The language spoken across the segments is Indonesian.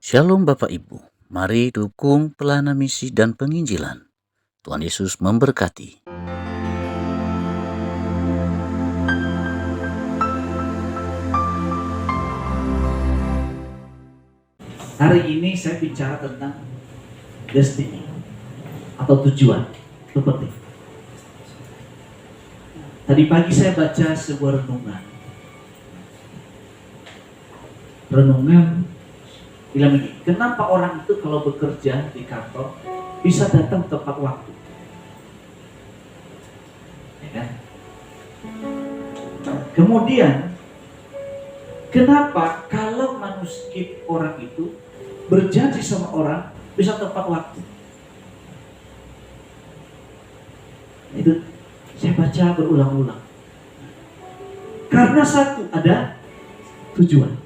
Shalom Bapak Ibu, mari dukung pelayanan misi dan penginjilan. Tuhan Yesus memberkati. Hari ini saya bicara tentang destiny atau tujuan. Itu penting. Tadi pagi saya baca sebuah renungan. Renungan bilang begini, kenapa orang itu kalau bekerja di kantor bisa datang tepat waktu? Ya kan? Kemudian, kenapa kalau manusia orang itu berjanji sama orang bisa tepat waktu? Itu saya baca berulang-ulang. Karena satu, ada tujuan.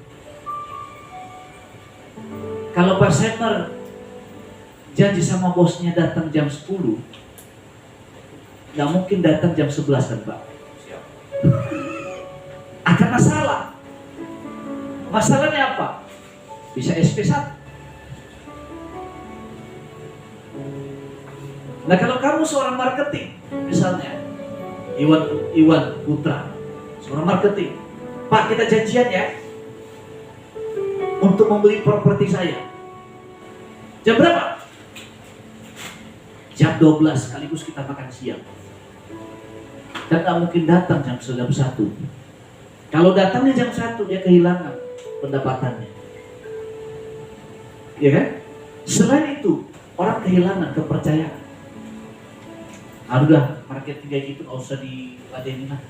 Kalau Pak Semer janji sama bosnya datang jam 10, nggak mungkin datang jam 11 kan Pak? Ada masalah. Masalahnya apa? Bisa SP1. Nah kalau kamu seorang marketing, misalnya Iwan Putra, seorang marketing, Pak kita janjian ya untuk membeli properti saya. Jam berapa? Jam 12 sekaligus kita makan siang. Dan gak mungkin datang jam 1. Kalau datangnya jam 1 dia kehilangan pendapatannya. Ya kan? Selain itu orang kehilangan kepercayaan. Udah marketing kayak gitu gak usah diladenin lah.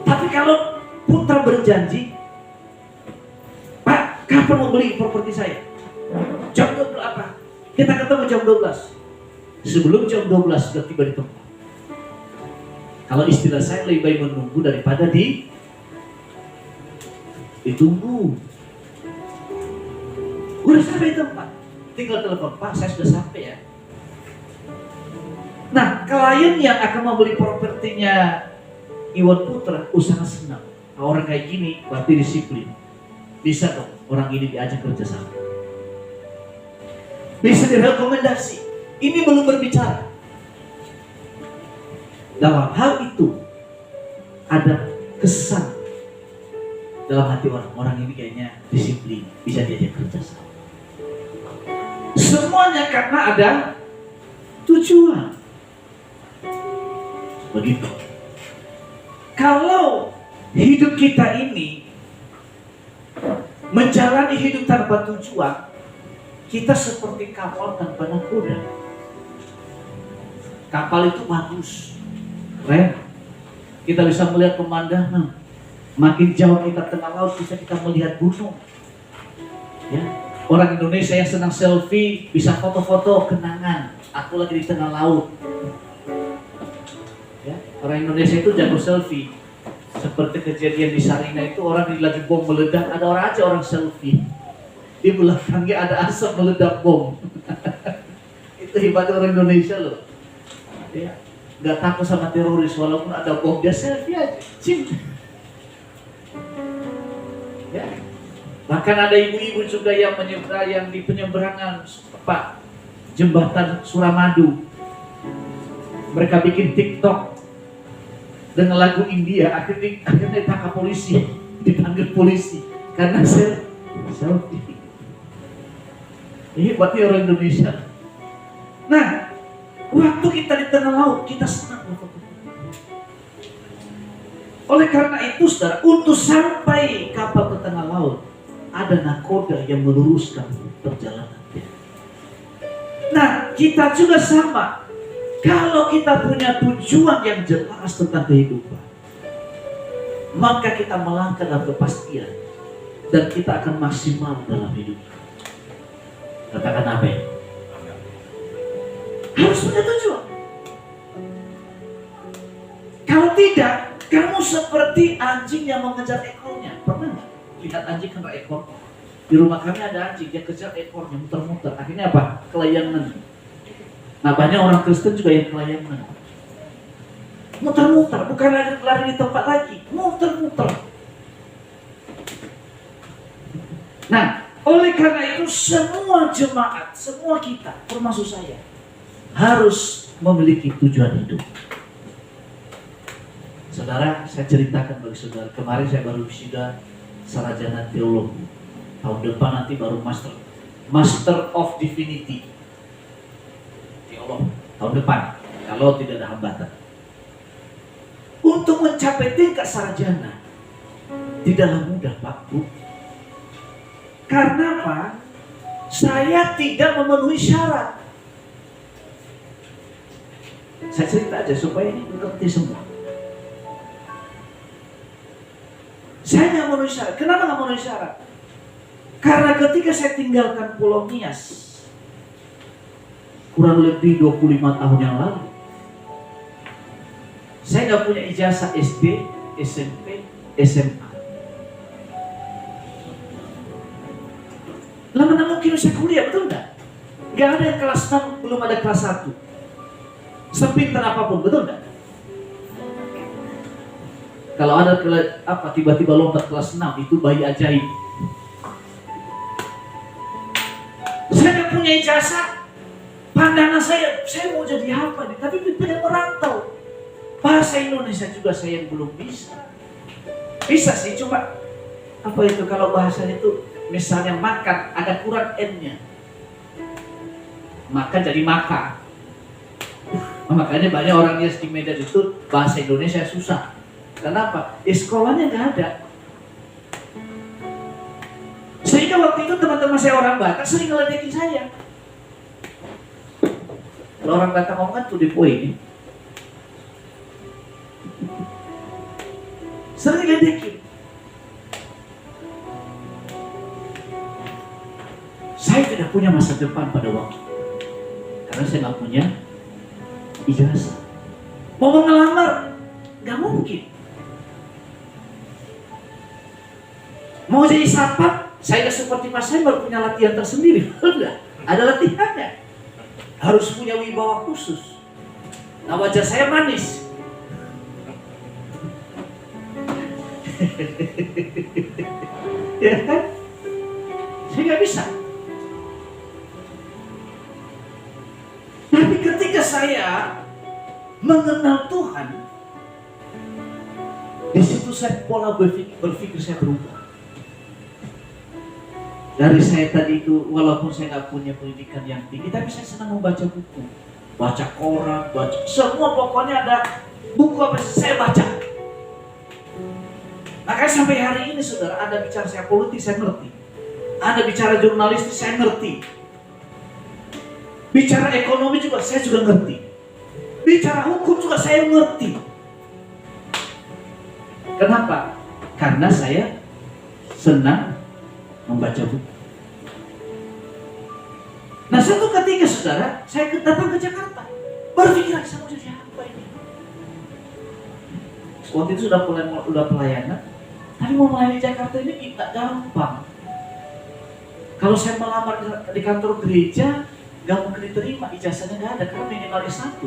Tapi kalau Putra berjanji, Pak kapan mau beli properti saya? Jam 12 apa? Kita ketemu jam 12. Sebelum jam 12 sudah tiba di tempat. Kalau istilah saya lebih baik menunggu daripada ditunggu. Udah sampai di tempat, tinggal telepon, Pak saya sudah sampai ya. Nah klien yang akan membeli propertinya Iwan Putra sangat senang. Orang kayak gini berarti disiplin. Bisa dong orang ini diajak kerja sama. Bisa direkomendasi. Ini belum berbicara. Dalam hal itu ada kesan dalam hati orang ini kayaknya disiplin, bisa diajak kerja sama. Semuanya karena ada tujuan. Begitu. Kalau hidup kita ini menjalani hidup tanpa tujuan, kita seperti kapal tanpa nakoda. Kapal itu bagus, keren. Kita bisa melihat pemandangan. Makin jauh kita tengah laut, bisa kita melihat gunung. Ya. Orang Indonesia yang senang selfie bisa foto-foto kenangan. Aku lagi di tengah laut. Ya. Orang Indonesia itu jago selfie. Seperti kejadian di Sarina itu orang lagi bom meledak, ada orang selfie. Di belakangnya ada asap meledak bom. Itu hebatnya orang Indonesia loh. Ya, nggak takut sama teroris walaupun ada bom, dia selfie aja. Ya. Bahkan ada ibu-ibu juga yang menyeberang di penyeberangan Pak jembatan Suramadu. Mereka bikin TikTok dengan lagu India, akhirnya ditangkap polisi, dipanggil polisi karena selfie. Ini berarti orang Indonesia. Nah, waktu kita di tengah laut, kita senang berfoto. Oleh karena itu, saudara, untuk sampai kapal ke tengah laut, ada nakoda yang meluruskan perjalanan. Nah, kita juga sama. Kalau kita punya tujuan yang jelas tentang kehidupan, maka kita melangkah dalam kepastian dan kita akan maksimal dalam hidup. Katakan apa ya? Harus punya tujuan. Kalau tidak, kamu seperti anjing yang mengejar ekornya. Pernah nggak lihat anjing kena ekor? Di rumah kami ada anjing, dia kejar ekornya muter-muter. Akhirnya apa? Kelayangan. Nah banyak orang Kristen juga yang kelayangan. Muter-muter, bukan lari di tempat lagi, muter-muter. Nah, Oleh karena itu semua jemaat, semua kita, termasuk saya, harus memiliki tujuan hidup. Saudara, saya ceritakan bagi saudara, kemarin saya baru wisuda sarjana teologi. Tahun depan nanti baru Master of Divinity teolog tahun depan, kalau tidak ada hambatan. Untuk mencapai tingkat sarjana tidaklah mudah, Pak Bu. Karena apa? Saya tidak memenuhi syarat. Saya cerita aja supaya ini mengerti semua. Saya nggak memenuhi syarat. Kenapa nggak memenuhi syarat? Karena ketika saya tinggalkan Pulau Nias kurang lebih 25 tahun yang lalu, saya nggak punya ijazah SD, SMP, SMA. Lah mana mungkin saya kuliah, betul nggak? Nggak ada yang kelas 6, belum ada kelas 1. Sepintar apapun, betul nggak? Kalau ada tiba-tiba lompat kelas 6, itu bayi ajaib. Saya nggak punya ijazah. Pandangan saya mau jadi apa nih? Tapi pengen merantau. Bahasa Indonesia juga saya yang belum bisa. Bisa sih, cuma apa itu kalau bahasanya itu misalnya makan ada kurang N-nya. Makan jadi maka. Makanya banyak orang yang di Medan itu bahasa Indonesia susah. Kenapa? Sekolahnya nggak ada. Sehingga waktu itu teman-teman saya orang Batak sering ngeledekin saya. Kalau orang Batak ngomong kan to the point. Sering ngeledekin. Saya tidak punya masa depan pada waktu. Karena saya nggak punya ijazah. Mau ngelamar, nggak mungkin. Mau jadi satpam, saya seperti Mas saya baru punya latihan tersendiri. Enggak, ada latihannya. Harus punya wibawa khusus. Nah, wajah saya manis. Ya kan? Saya nggak bisa. Tapi ketika saya mengenal Tuhan, di situ saya pola berpikir saya berubah. Dari saya tadi itu, walaupun saya nggak punya pendidikan yang tinggi, tapi saya senang membaca buku, baca koran, baca semua, pokoknya ada buku apa saya baca. Makanya sampai hari ini, saudara, ada bicara saya politik saya ngerti, ada bicara jurnalistik saya ngerti, bicara ekonomi juga saya juga ngerti, bicara hukum juga saya ngerti. Kenapa? Karena saya senang membaca buku. Nah, suatu ketika, saudara, saya datang ke Jakarta, berpikir saya mau jadi apa ini. Waktu itu sudah pelayanan, tapi mau melayani Jakarta ini tidak gampang. Kalau saya melamar di kantor gereja, nggak mungkin diterima, ijazahnya nggak ada karena minimal S1.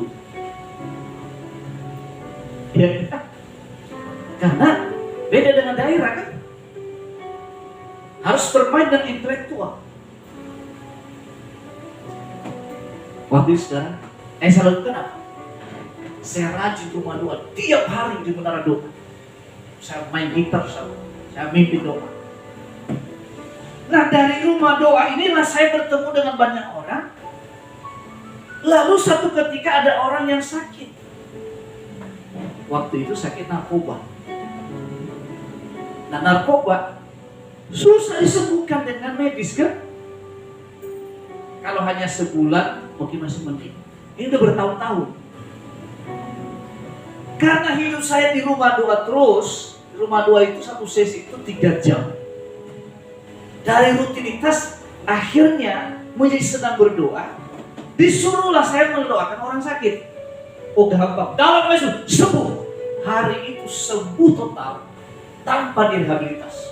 Ya, karena beda dengan daerah kan. Harus bermain dengan intelektual. Waktu itu, saudara, saya lakukan apa? Saya rajin rumah doa tiap hari di menara doa. Saya main gitar, saya mimpi doa. Nah, dari rumah doa inilah saya bertemu dengan banyak orang. Lalu satu ketika ada orang yang sakit. Waktu itu sakit narkoba. Nah, narkoba susah disembuhkan dengan medis kan? Kalau hanya sebulan mungkin masih mending. Ini udah bertahun-tahun. Karena hidup saya di rumah doa terus, di rumah doa itu satu sesi itu 3 jam. Dari rutinitas akhirnya menjadi senang berdoa. Disuruhlah saya mendoakan orang sakit. Oh gampang, dalam Yesus sembuh. Hari itu sembuh total tanpa direhabilitas.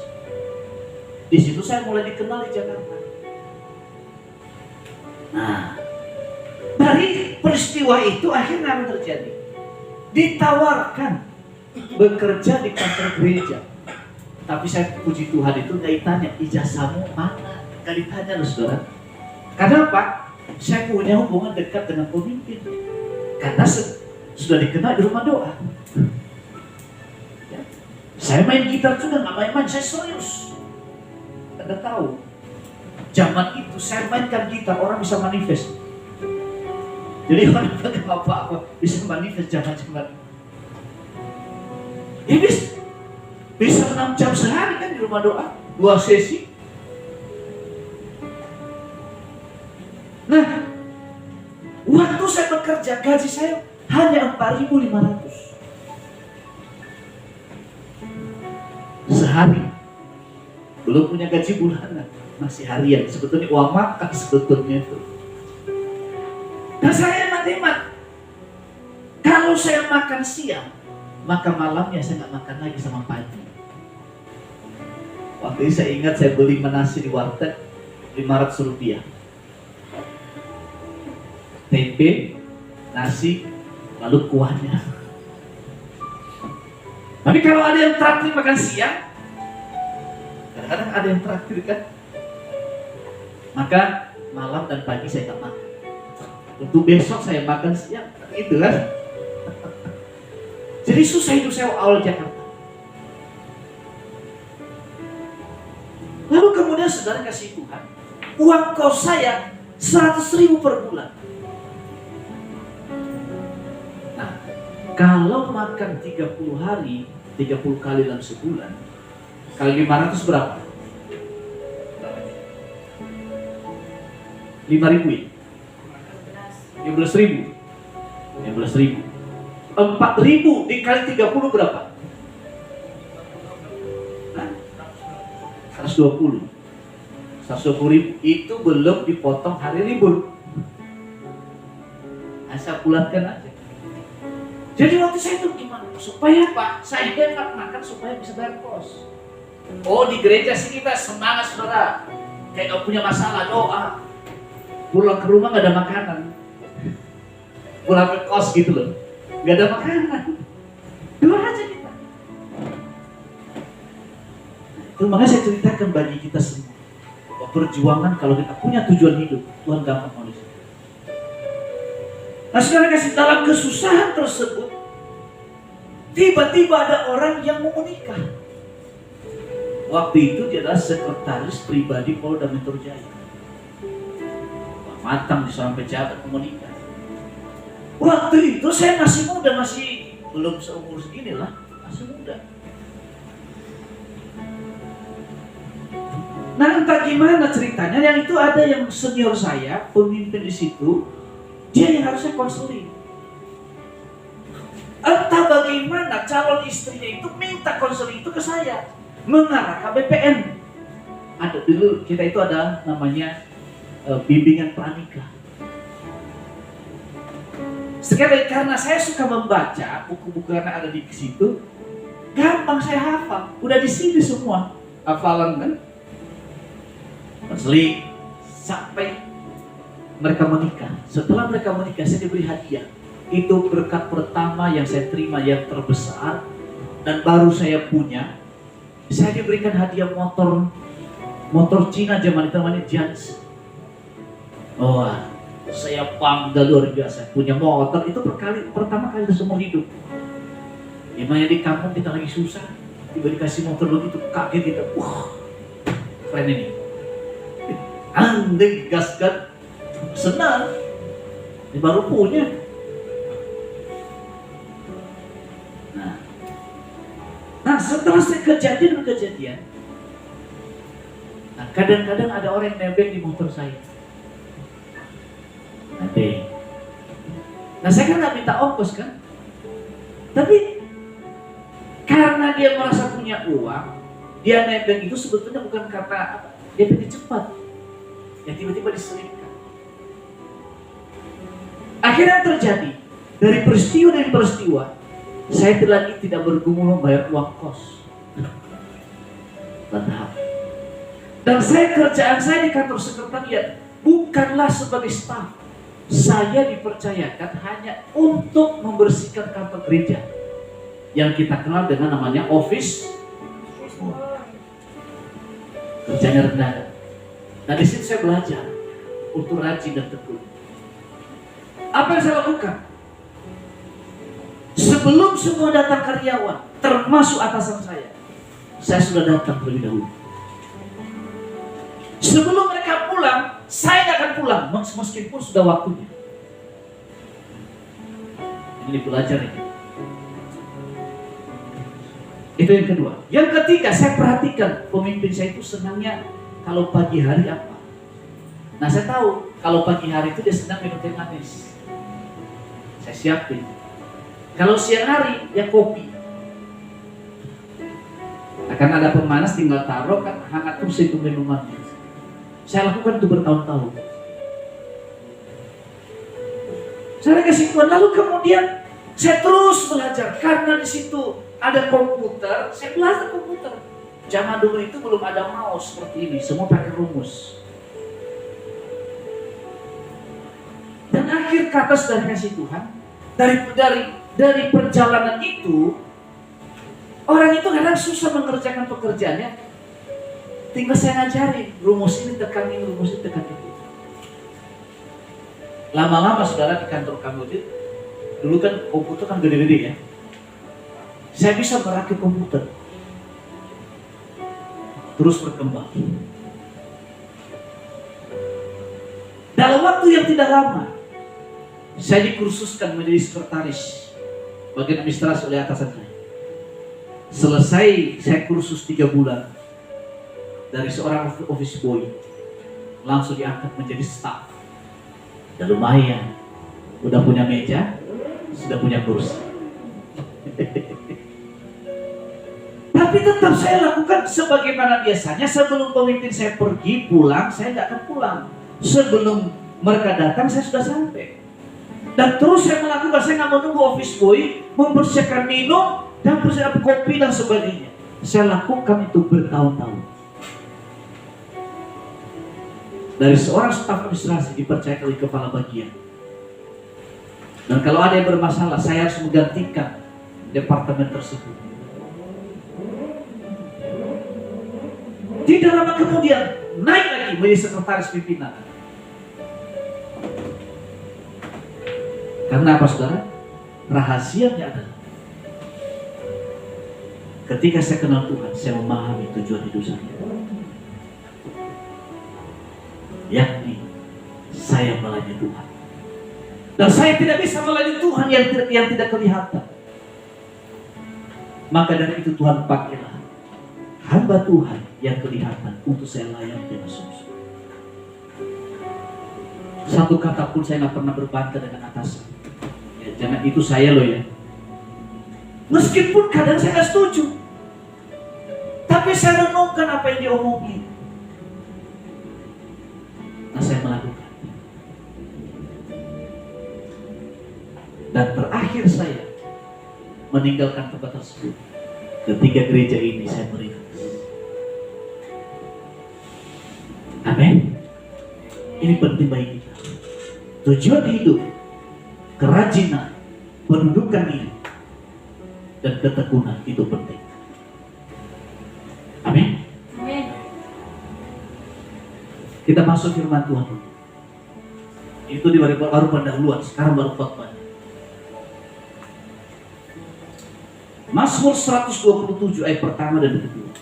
Di situ saya mulai dikenal di Jakarta. Nah, dari peristiwa itu akhirnya apa terjadi? Ditawarkan bekerja di kantor gereja. Tapi saya puji Tuhan itu nggak ditanya ijazahmu mana, Gak ditanya loh saudara. Kenapa? Saya punya hubungan dekat dengan pemimpin. Karena sudah dikenal di rumah doa. Ya. Saya main gitar juga, nggak main-main, saya serius. Anda tahu, zaman itu saya mainkan gitar, orang bisa manifest. Jadi orang bilang apa-apa bisa manifest zaman-zaman. Ya bisa 6 jam sehari kan di rumah doa, 2 sesi. Nah, waktu saya bekerja, gaji saya hanya 4.500 sehari. Belum punya gaji bulanan, masih harian. Sebetulnya uang makan sebetulnya itu. Dan saya hemat-hemat. Kalau saya makan siang, maka malamnya saya nggak makan lagi sama pagi. Waktu itu saya ingat saya beli nasi di warteg 500 rupiah. Tempe, nasi, lalu kuahnya. Tapi kalau ada yang traktir makan siang, kadang-kadang ada yang traktir kan, maka malam dan pagi saya tak makan. Untuk besok saya makan siang, gitu kan. Jadi susah hidup saya awal Jakarta. Lalu kemudian saudara kasih Tuhan, uang kos saya 100.000 per bulan. Nah, kalau makan 30 hari, 30 kali dalam sebulan, kali 500 berapa? 5.000 ya? 15.000. 15.000. 4.000 dikali 30 berapa? Nah, 120. 120.000 itu belum dipotong hari libur. Asal bulatkan aja. Jadi waktu saya itu gimana? Supaya Pak, saya hemat makan supaya bisa bayar kos. Oh, di gereja sih kita semangat saudara. Kayak gak punya masalah, doa. Pulang ke rumah gak ada makanan. Pulang ke kos gitu loh, gak ada makanan. Doa aja kita. Itu makanya saya ceritakan bagi kita semua, bahwa perjuangan kalau kita punya tujuan hidup, Tuhan gampang manusia. Nah sekarang kasih dalam kesusahan tersebut, tiba-tiba ada orang yang mau menikah. Waktu itu dia adalah sekretaris pribadi Polda Metro Jaya. Matang di seorang pejabat mau menikah. Waktu itu saya masih muda, masih belum seumur segini lah, masih muda. Nah entah gimana ceritanya, yang itu ada yang senior saya, pemimpin di situ, dia yang harusnya konseling. Entah bagaimana calon istrinya itu minta konseling itu ke saya, mengarah ke BPN. Ada dulu kita itu ada namanya bimbingan pranikah. Sekali karena saya suka membaca buku-buku karena ada di situ, gampang saya hafal. Udah di sini semua hafalan kan. Konseling sampai mereka menikah. Setelah mereka menikah, saya diberi hadiah. Itu berkat pertama yang saya terima yang terbesar dan baru saya punya. Saya diberikan hadiah motor Cina zaman itu namanya Jans. Wah, saya bangga luar biasa punya motor itu pertama kali seumur hidup. Gimana di kampung kita lagi susah, tiba dikasih motor begitu kaget kita, wah keren ini. Andai gaskan, senang, ini baru punya. Nah setelah kejadian, nah kadang-kadang ada orang yang nebeng di motor saya. Nanti. Nah saya kan nggak minta ongkos kan, tapi karena dia merasa punya uang, dia nebeng itu sebetulnya bukan karena apa, dia pengen cepat, ya tiba-tiba diselipkan. Akhirnya terjadi dari peristiwa, saya lagi tidak bergumul membayar uang kos. Bertahap. Dan kerjaan saya di kantor sekretariat bukanlah sebagai staf. Saya dipercayakan hanya untuk membersihkan kantor gereja yang kita kenal dengan namanya office. Kerjanya rendah. Nah di situ saya belajar untuk rajin dan tekun. Apa yang saya lakukan? Sebelum semua datang karyawan, termasuk atasan saya sudah datang terlebih dahulu. Sebelum mereka pulang, saya tidak akan pulang, meskipun sudah waktunya. Ini belajar ini. Itu yang kedua. Yang ketiga, saya perhatikan pemimpin saya itu senangnya kalau pagi hari apa. Nah saya tahu kalau pagi hari itu dia senang minum teh manis. Saya siapin. Kalau siang hari ya kopi. Akan ada pemanas, tinggal taruh kan hangat terus itu minumannya. Saya lakukan itu bertahun-tahun. Saya kasih Tuhan, lalu kemudian saya terus belajar karena di situ ada komputer. Saya belajar komputer. Zaman dulu itu belum ada mouse seperti ini, semua pakai rumus. Dan akhir kata sudah dikasih Tuhan, dari perjalanan itu, orang itu kadang susah mengerjakan pekerjaannya. Tinggal saya ngajarin, rumus ini tekan ini, rumus ini tekan itu. Lama-lama saudara di kantor kami itu, dulu kan komputer kan gede-gede ya. Saya bisa merakit komputer. Terus berkembang. Dalam waktu yang tidak lama, saya dikursuskan menjadi sekretaris bagian administrasi oleh atasan saya. Selesai saya kursus 3 bulan dari seorang office boy, langsung diangkat menjadi staff. Dan lumayan, udah punya meja, sudah punya kursi. Tapi tetap saya lakukan sebagaimana biasanya. Sebelum pemimpin saya pergi pulang, saya tidak akan pulang. Sebelum mereka datang, saya sudah sampai. Dan terus saya melakukan, saya nggak menunggu office boy mempersiapkan minum dan persiapkan kopi dan sebagainya. Saya lakukan itu bertahun-tahun. Dari seorang staf administrasi dipercaya oleh kepala bagian. Dan kalau ada yang bermasalah, saya harus menggantikan departemen tersebut. Tidak lama kemudian naik lagi menjadi sekretaris pimpinan. Karena apa saudara? Rahasianya adalah ketika saya kenal Tuhan, saya memahami tujuan hidup saya. Yakni saya melayani Tuhan. Dan saya tidak bisa melayani Tuhan yang tidak kelihatan. Maka dari itu Tuhan pakailah hamba Tuhan yang kelihatan untuk saya layani dengan sungguh-sungguh. Satu kata pun saya nggak pernah berbantah dengan atasan. Ya, jangan itu saya loh ya. Meskipun kadang saya nggak setuju, tapi saya renungkan apa yang diomongin. Nah saya melakukan. Dan terakhir saya meninggalkan tempat tersebut. Ketika gereja ini saya merintis. Amin. Ini penting bagi kita. Tujuan hidup, kerajinan, pendudukan diri, dan ketekunan itu penting. Amin. Amin. Kita masuk firman Tuhan dulu. Itu di baru pendahuluan, sekarang baru khotbah. Mazmur 127 ayat pertama dan kedua.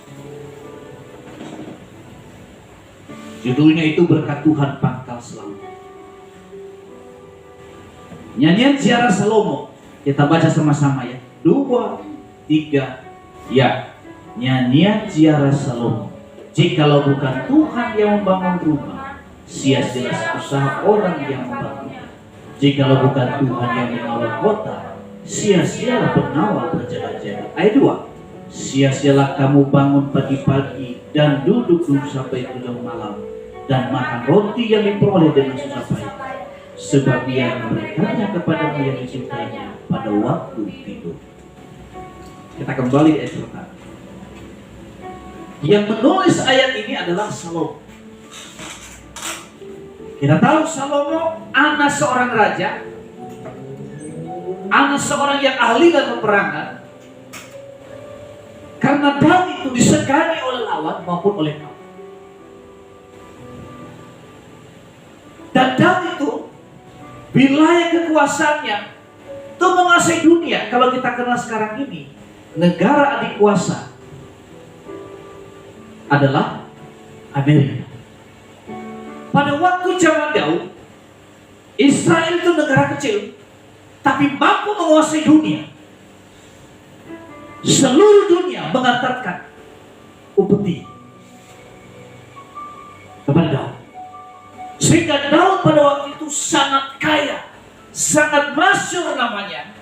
Judulnya itu berkat Tuhan pangkal selalu. Nyanyian ziarah Salomo. Kita baca sama-sama ya. 2, 3, ya. Nyanyian ziarah Salomo. Jikalau bukan Tuhan yang membangun rumah, sia-sia usaha orang yang membangun. Jikalau bukan Tuhan yang mengawal kota, sia-sialah pengawal berjaga-jaga. Ayat 2. Sia-sialah kamu bangun pagi-pagi dan duduk sampai tengah malam dan makan roti yang diperoleh dengan susah payah, sebab Dia memberikannya kepada yang dicintainya pada waktu tidur. Kita kembali ayat pertama. Yang menulis ayat ini adalah Salomo. Kita tahu Salomo anak seorang raja, anak seorang yang ahli dalam peperangan. Karena Daud itu disegani oleh lawan maupun oleh kawan. Dan Daud itu wilayah kekuasaannya itu menguasai dunia. Kalau kita kenal sekarang ini, negara adik kuasa adalah Amerika. Pada waktu zaman Daud, Israel itu negara kecil, tapi mampu menguasai dunia. Seluruh dunia mengantarkan upeti kepada Daud. Sehingga Daud pada waktu itu sangat kaya, sangat masyhur namanya,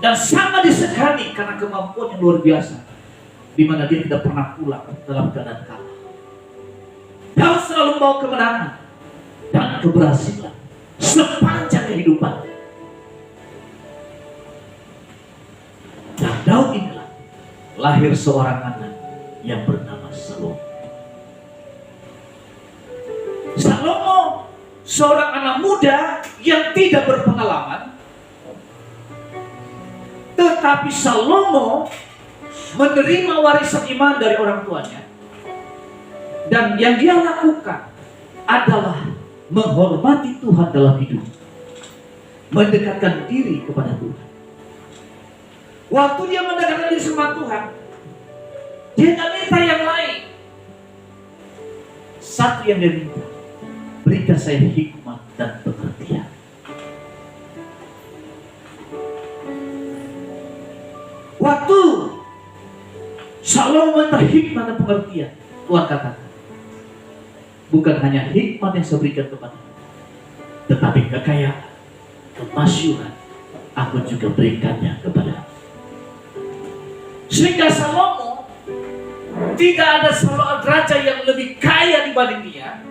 dan sangat disegani karena kemampuan yang luar biasa, di mana dia tidak pernah pulang dalam keadaan kalah. Daud selalu membawa kemenangan dan keberhasilan sepanjang kehidupan. Dan Daud inilah lahir seorang anak yang bernama Salomo. Salomo seorang anak muda yang tidak berpengalaman, tetapi Salomo menerima warisan iman dari orang tuanya, dan yang dia lakukan adalah menghormati Tuhan dalam hidup, mendekatkan diri kepada Tuhan. Waktu dia mendekatkan diri sama Tuhan, dia nggak minta yang lain. Satu yang dia minta, berikan saya hikmat dan pengertian. Waktu Salomo minta hikmat dan pengertian, Tuhan katakan, bukan hanya hikmat yang saya berikan kepada, tetapi kekayaan, kemasyhuran, aku juga berikannya kepada. Sehingga Salomo tidak ada seorang raja yang lebih kaya dibanding dia,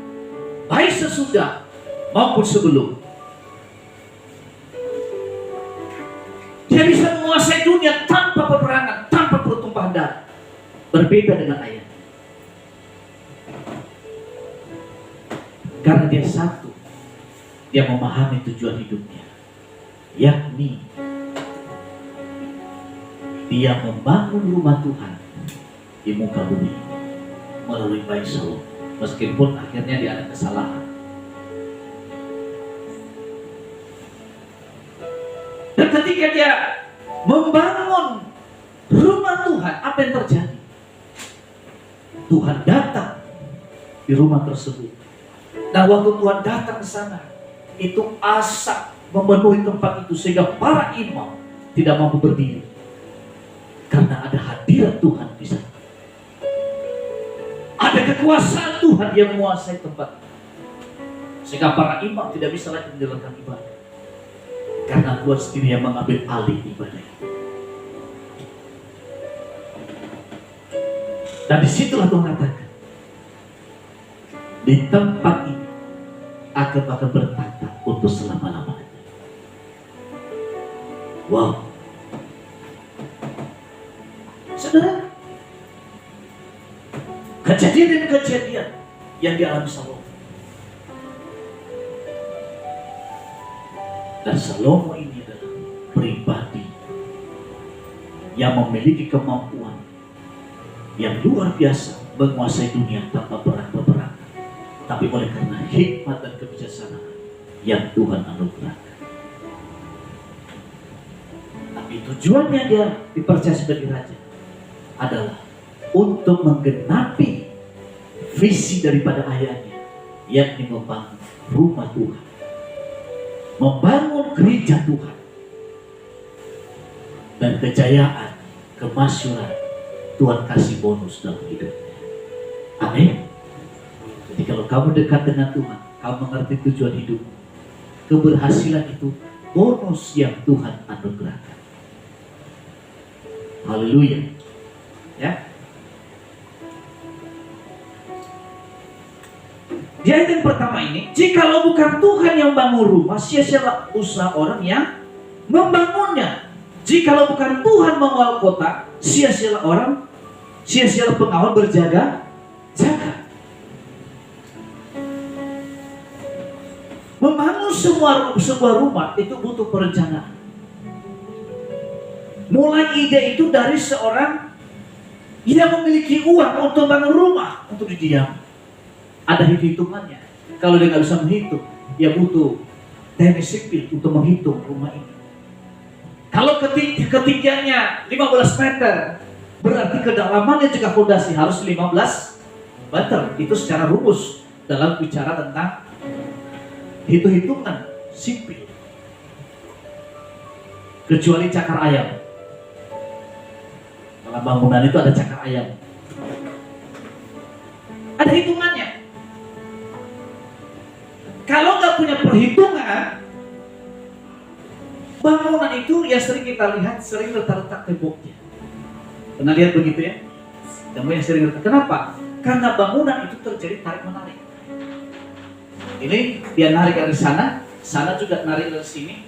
baik sesudah maupun sebelum. Dia bisa menguasai dunia tanpa peperangan, tanpa pertumpahan darah. Berbeda dengan ayah. Karena dia satu, dia memahami tujuan hidupnya, yakni dia membangun rumah Tuhan di muka bumi melalui bayi Salomo, meskipun akhirnya dia ada kesalahan. Dan ketika dia membangun rumah Tuhan, apa yang terjadi? Tuhan datang di rumah tersebut. Dan waktu Tuhan datang ke sana, itu asap memenuhi tempat itu sehingga para imam tidak mampu berdiri. Karena ada hadirat Tuhan di sana. Ada kekuasaan Tuhan yang menguasai tempat. Sehingga para imam tidak bisa lagi menjalankan ibadah. Karena Tuhan sendiri yang mengambil alih ibadah. Dan disitulah Tuhan katakan, di tempat ini aku akan bertata untuk selama-lamanya. Wow. Saudara, kejadian yang dialami Salomo. Dan Salomo ini adalah pribadi yang memiliki kemampuan yang luar biasa menguasai dunia tanpa peperangan, tapi oleh karena hikmat dan kebijaksanaan yang Tuhan anugerahkan. Tapi tujuannya dia dipercaya sebagai raja adalah untuk menggenapi visi daripada ayahnya, yakni membangun rumah Tuhan, membangun gereja Tuhan, dan kejayaan, kemasyhuran Tuhan kasih bonus dalam hidupnya. Amin. Jadi kalau kamu dekat dengan Tuhan, kamu mengerti tujuan hidup, keberhasilan itu bonus yang Tuhan anugerahkan. Haleluya. Ya. Di ayat yang pertama ini, jikalau bukan Tuhan yang bangun rumah, sia-sialah usaha orang yang membangunnya. Jikalau bukan Tuhan mengawal kota, sia-sialah pengawal berjaga-jaga. Membangun sebuah rumah itu butuh perencanaan. Mulai ide itu dari seorang yang memiliki uang untuk bangun rumah, untuk didiam. Ada hitung-hitungannya. Kalau dia nggak bisa menghitung, Ya butuh teknik sipil untuk menghitung rumah ini. Kalau ketinggiannya 15 meter, berarti kedalamannya juga fondasi harus 15 meter. Itu secara rumus dalam bicara tentang hitung-hitungan sipil. Kecuali cakar ayam. Dalam bangunan itu ada cakar ayam. Ada hitungannya. Kalau nggak punya perhitungan, bangunan itu yang sering kita lihat sering retak-retak temboknya. Pernah lihat begitu ya? Tembok yang sering retak. Kenapa? Karena bangunan itu terjadi tarik menarik. Ini dia narik dari sana, sana juga narik dari sini.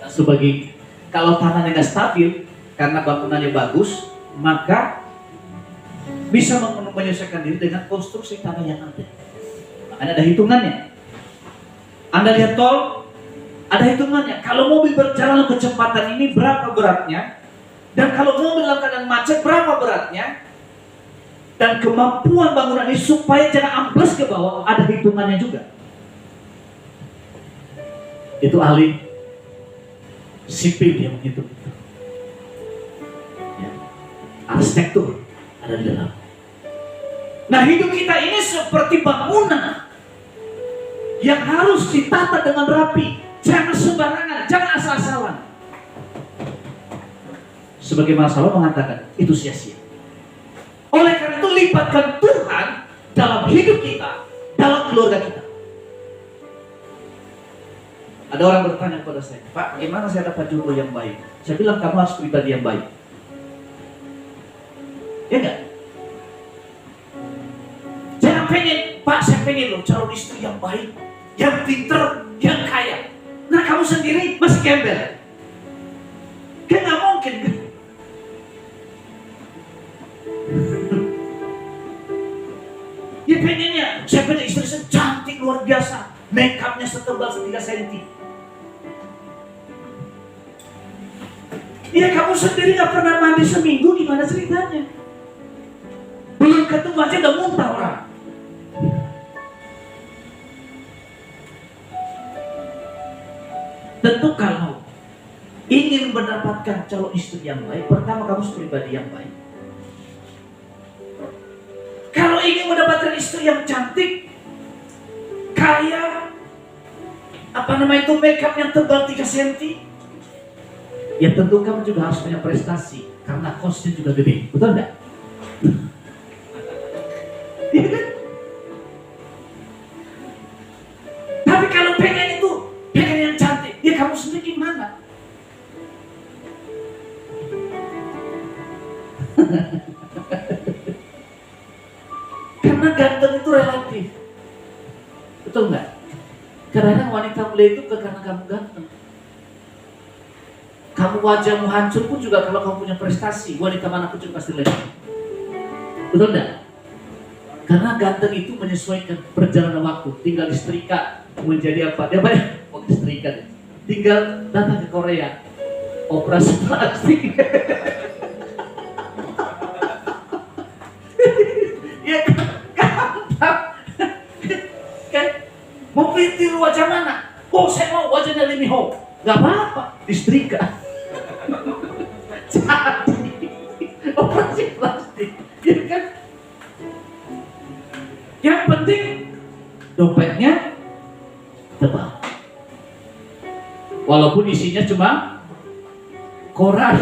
Nah, sebagai kalau tanahnya nggak stabil karena bangunannya bagus, maka bisa menyesuaikan diri dengan konstruksi tanah yang ada. Makanya ada hitungannya. Anda lihat tol, ada hitungannya. Kalau mobil berjalan kecepatan ini berapa beratnya? Dan kalau mobil dalam keadaan macet berapa beratnya? Dan kemampuan bangunan ini supaya jangan ambles ke bawah, ada hitungannya juga. Itu ahli sipil yang menghitung itu. Ya. Arsitektur ada di dalam. Nah, hidup kita ini seperti bangunan yang harus ditata dengan rapi. Jangan sembarangan, jangan asal-asalan. Sebagaimana Salomo mengatakan, itu sia-sia. Oleh karena itu libatkan Tuhan dalam hidup kita, dalam keluarga kita. Ada orang bertanya kepada saya, Pak, gimana saya dapat jodoh yang baik? Saya bilang, kamu harus pribadi yang baik. Ya enggak? Jangan pengen, Pak, saya pengen loh calon istri yang baik, yang pintar, yang kaya. Nah, kamu sendiri masih gembel. Kan nggak mungkin kan? Ya pengennya, saya pengen istri saya cantik luar biasa, make upnya setebal 3 cm. Ya kamu sendiri nggak pernah mandi seminggu, gimana ceritanya? Belum ketemu aja udah muntah orang. Tentu kalau ingin mendapatkan calon istri yang baik, pertama kamu harus pribadi yang baik. Kalau ingin mendapatkan istri yang cantik, kaya, make up yang tebal 3 cm, ya tentu kamu juga harus punya prestasi, karena costnya juga gede, betul enggak? Iya kan? Tapi kalau pengen yang cantik, ya kamu sendiri gimana? Karena ganteng itu relatif, betul nggak? Karena wanita mulia itu karena kamu ganteng. Kamu wajahmu hancur pun juga kalau kamu punya prestasi, wanita manapun juga pasti lihat. Betul nggak? Karena ganteng itu menyesuaikan perjalanan waktu. Tinggal disetrika menjadi apa? Dia banyak disetrika. Tinggal datang ke Korea, operasi plastik. Ya gampang. Kan mau pilih wajah mana? Oh, saya mau wajahnya Lee Min Ho. Gak apa-apa, disetrika. Jadi operasi plastik, ya kan? Yang penting dompetnya tebal, walaupun isinya cuma koran.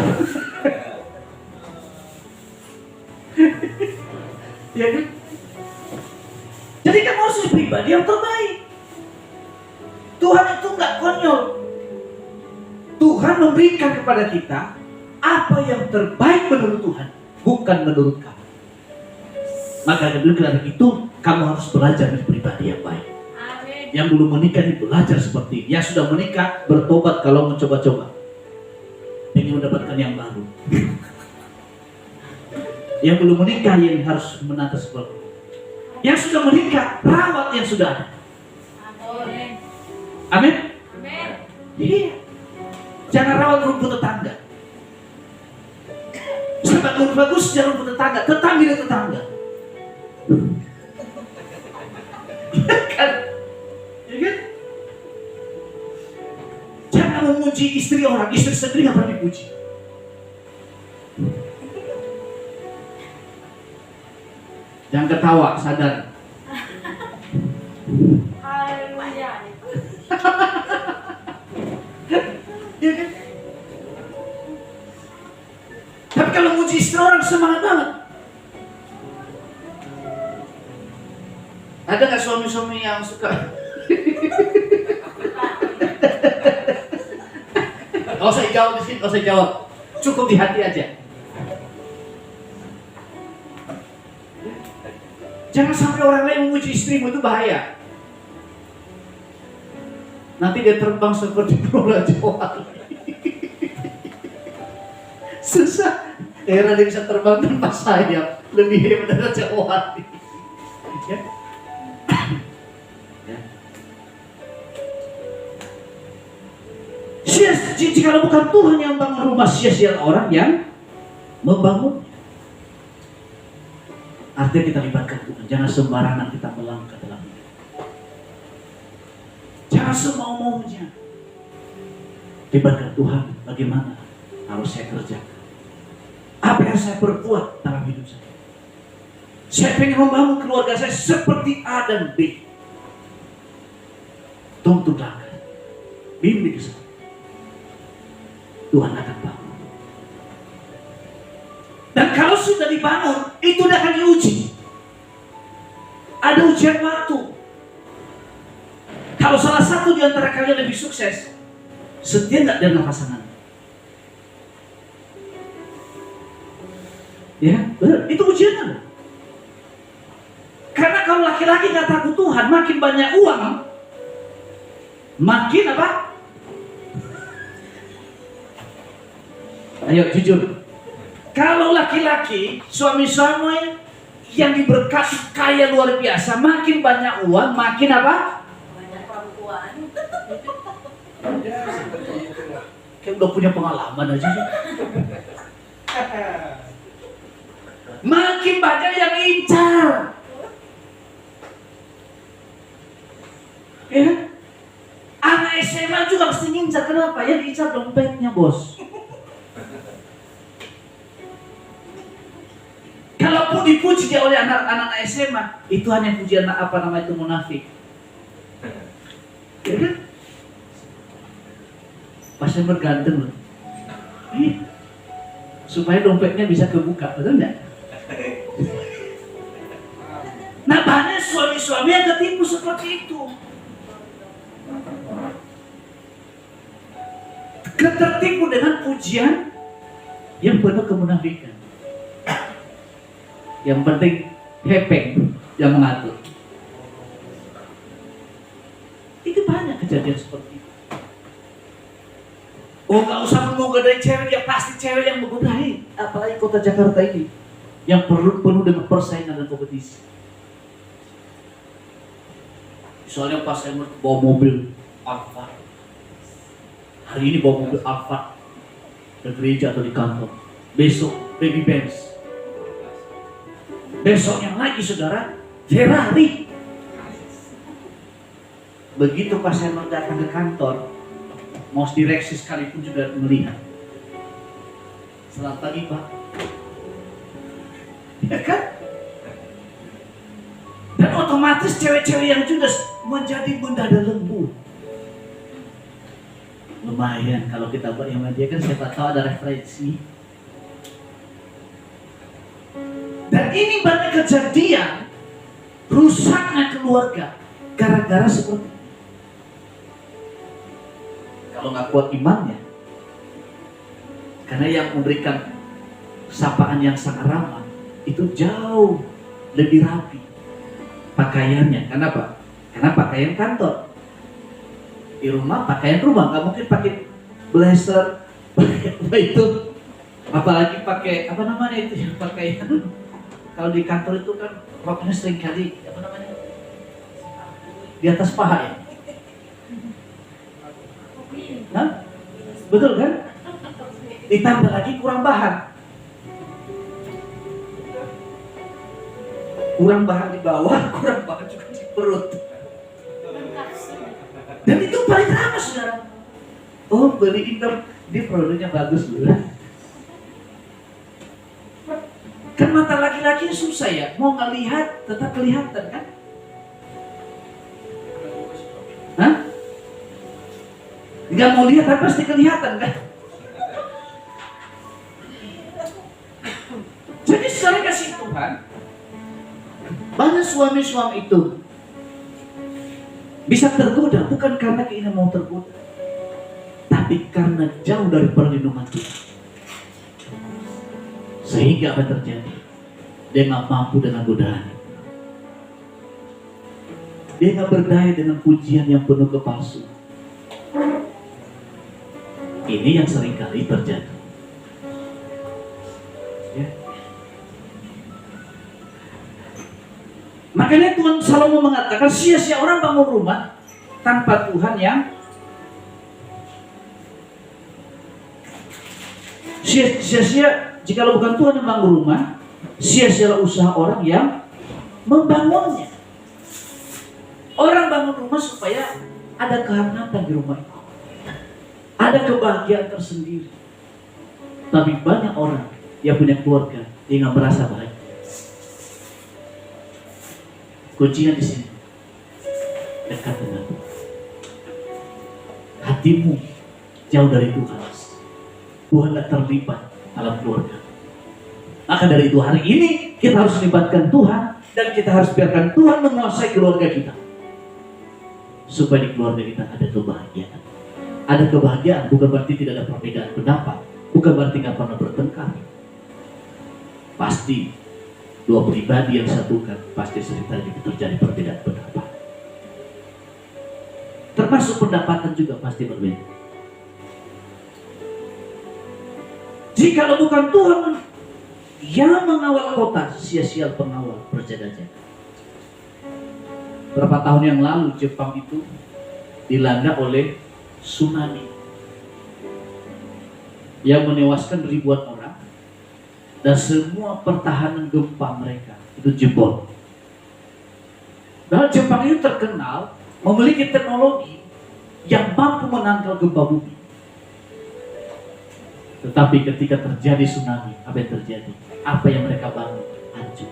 Ya kan? Jadi kamu harus pribadi yang terbaik. Tuhan itu nggak konyol. Tuhan memberikan kepada kita apa yang terbaik menurut Tuhan, bukan menurut kamu. Maka dari itu kamu harus belajar menjadi pribadi yang baik. Amin. Yang belum menikah belajar seperti ini. Yang sudah menikah bertobat kalau mencoba-coba, ingin mendapatkan yang baru. Yang belum menikah yang harus menata seperti itu. Yang sudah menikah rawat yang sudah ada. Amin. Amin. Amin. Iya. Jangan rawat rumput tetangga. Sebab bagus jangan rumput tetangga, tetangga tetangga. Kan? Ya kan? memuji istri orang, istri sendiri nggak pernah dipuji. Jangan ketawa, sadar. Haleluya. Ya kan? Tapi kalau muji istri orang semangat banget. Ada nggak suami-suami yang suka? Gak usah jawab di sini, gak usah jawab. Cukup di hati aja. Jangan sampai orang lain memuji istrimu, itu bahaya. Nanti dia terbang seperti burung Raja Wali. Susah. Heran dia bisa terbang tanpa sayap. Lebih hebat dari Raja Wali. Ya. Jika bukan Tuhan yang bangun rumah, sia-sia orang yang membangun. Artinya kita libatkan Tuhan. Jangan sembarangan kita melangkah dalam hidup. Jangan semau-maunya. Libatkan Tuhan. Bagaimana harus saya kerjakan? Apa yang saya perbuat dalam hidup saya? Saya pengen membangun keluarga saya seperti A dan B. Tuntut langkah. Bimbing saya. Tuhan akan bangun. Dan kalau sudah dibangun, itu tidak akan diuji. Ada ujian waktu. Kalau salah satu di antara kalian lebih sukses, setia nggak dengan pasangan? Ya, benar. Itu ujiannya. Karena kalau laki-laki nggak takut Tuhan, makin banyak uang, makin apa? Ayo jujur. Kalau laki-laki, suami-suami yang diberkati kaya luar biasa, makin banyak uang, makin apa? Banyak perempuan. Kayak udah punya pengalaman aja. Makin banyak yang incar. Ya? Anak SMA juga pasti ngincar. Kenapa? Yang diincar dompetnya, bos. Kalaupun dipuji dia oleh anak-anak SMA, itu hanya pujian apa namanya itu munafik. Ya kan? Pasien berganteng loh. Supaya dompetnya bisa kebuka, betul nggak? Nah banyak suami-suami yang ketipu seperti itu. Tertipu dengan pujian yang penuh kemunafikan. Yang penting hepeng yang mengatur. Itu banyak kejadian seperti itu. Oh nggak usah menggodai cewek, ya pasti cewek yang menggodai. Apalagi kota Jakarta ini yang penuh dengan persaingan dan kompetisi. Soalnya pas saya bawa mobil Alphard, hari ini bawa mobil Alphard ke gereja atau di kantor, besok baby Benz. Besoknya lagi saudara, Ferrari. Begitu pas saya datang ke kantor, mau direksi sekalipun juga melihat. Selamat pagi Pak. Ya kan? Dan otomatis cewek-cewek yang judes menjadi bunda dan lembut. Lumayan kalau kita buat yang dia kan siapa tahu ada referensi. Dan ini banyak kejadian rusaknya keluarga gara-gara seperti itu. Kalau nggak kuat imannya, karena yang memberikan sapaan yang sangat ramah itu jauh lebih rapi pakaiannya. Kenapa? Karena pakaian kantor. Di rumah pakaian rumah, nggak mungkin pakai blazer, pakai apa itu, apalagi pakai apa namanya itu yang pakaian. Kalau di kantor itu kan roknya sering kali apa namanya di atas paha ya. Hah? Betul kan? Ditambah lagi kurang bahan. Kurang bahan di bawah, kurang bahan juga di perut. Dan itu paling ramah saudara. Oh, beliin dong, dia produknya bagus loh. Kan mata laki-laki susah ya, mau ngelihat tetap kelihatan kan? Hah? Nggak mau lihat tapi pasti kelihatan kan? Jadi secara kasih Tuhan, banyak suami-suami itu bisa tergoda bukan karena keinginan mau tergoda, tapi karena jauh dari perlindungan Tuhan. Sehingga apa yang terjadi? Dia nggak mampu dengan godaan. Dia nggak berdaya dengan pujian yang penuh kepalsuan. Ini yang seringkali terjadi. Ya. Makanya Tuhan Salomo mengatakan sia-sia orang bangun rumah tanpa Tuhan yang sia-sia. Jikalau bukan Tuhan yang bangun rumah, sia-sialah usaha orang yang membangunnya. Orang bangun rumah supaya ada kehangatan di rumah itu, ada kebahagiaan tersendiri. Tapi banyak orang yang punya keluarga yang nggak merasa bahagia. Kuncinya di sini, dekat dengan Tuhan. Hatimu jauh dari Tuhan. Tuhan tidak terlibat dalam keluarga. Maka dari itu hari ini kita harus melibatkan Tuhan dan kita harus biarkan Tuhan menguasai keluarga kita. Supaya di keluarga kita ada kebahagiaan. Ada kebahagiaan bukan berarti tidak ada perbedaan pendapat, bukan berarti nggak pernah bertengkar. Pasti dua pribadi yang satukan pasti seringkali terjadi perbedaan pendapat. Termasuk pendapatan juga pasti berbeda. Jika bukan Tuhan yang mengawal kota, sia-sia pengawal berjaga-jaga. Berapa tahun yang lalu Jepang itu dilanda oleh tsunami yang menewaskan ribuan orang dan semua pertahanan gempa mereka itu jebol. Dan Jepang itu terkenal memiliki teknologi yang mampu menangkal gempa bumi. Tetapi ketika terjadi tsunami, apa yang terjadi? Apa yang mereka bangun hancur.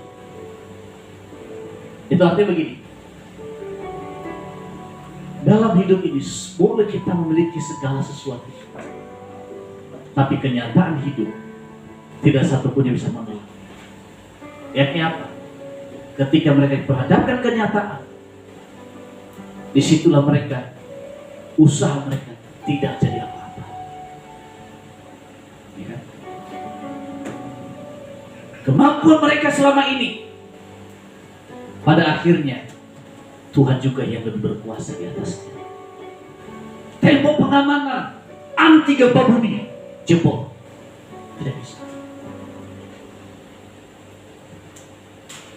Itu artinya begini. Dalam hidup ini boleh kita memiliki segala sesuatu, tapi kenyataan hidup tidak satupun yang bisa menolak. Yakni apa? Ketika mereka diperhadapkan kenyataan, disitulah mereka, usaha mereka tidak jadi apa-apa. Ya. Kemampuan mereka selama ini, pada akhirnya Tuhan juga yang lebih berkuasa di atasnya. Tembok pengamanan anti gempa bumi jebol, tidak bisa.